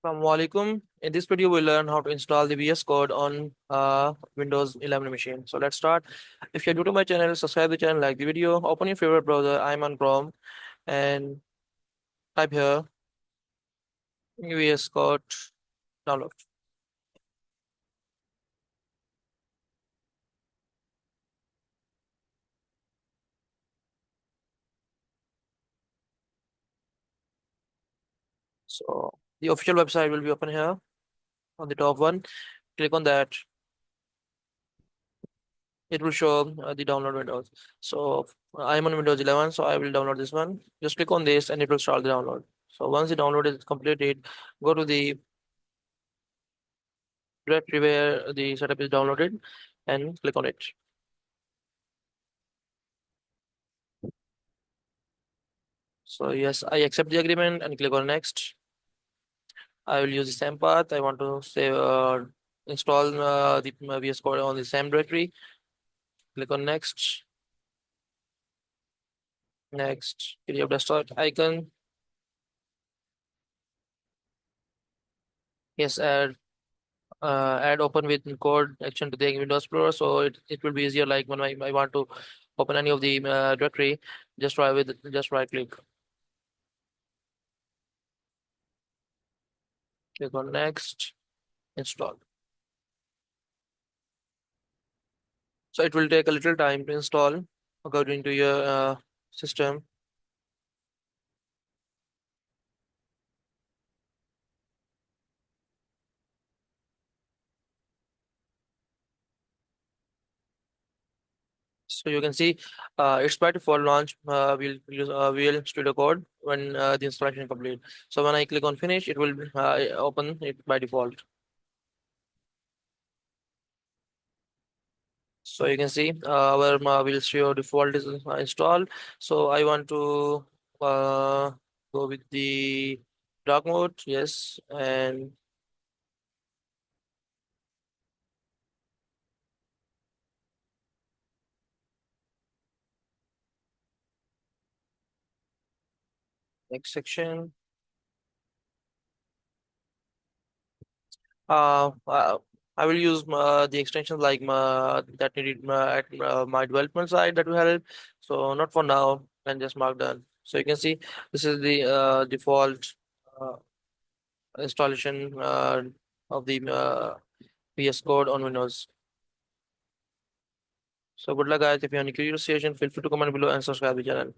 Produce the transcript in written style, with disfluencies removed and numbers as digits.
Assalamualaikum. In this video, we'll learn how to install the VS Code on Windows 11 machine. So let's start. If you're new to my channel, subscribe the channel, like the video, open your favorite browser. I'm on Chrome and type here VS Code download. So the official website will be open here on the top one. Click on that. It will show the download windows. So I'm on Windows 11, so I will download this one. Just click on this and it will start the download. So once the download is completed, go to the directory where the setup is downloaded and click on it. So yes, I accept the agreement and click on next. I will use the same path. I want to save install the VS Code on the same directory. Click on next. Next, PDF desktop icon. Yes, add open with code action to the Windows Explorer. So it will be easier. Like when I want to open any of the directory, just try with just right click. Click on next. Install. So it will take a little time to install according to your system. So you can see it's by default launch. We'll use VL Studio Code when the installation is complete. So when I click on finish, it will open it by default. So you can see our Visual Studio default is installed. So I want to uh, go with the dark mode, yes, and next section. Uh, uh, I will use the extensions like that needed at my development side that will help. So not for now, and just mark done. So you can see this is the default uh, installation of the VS Code on Windows. So good luck guys. If you have any curious question, feel free to comment below and subscribe the channel.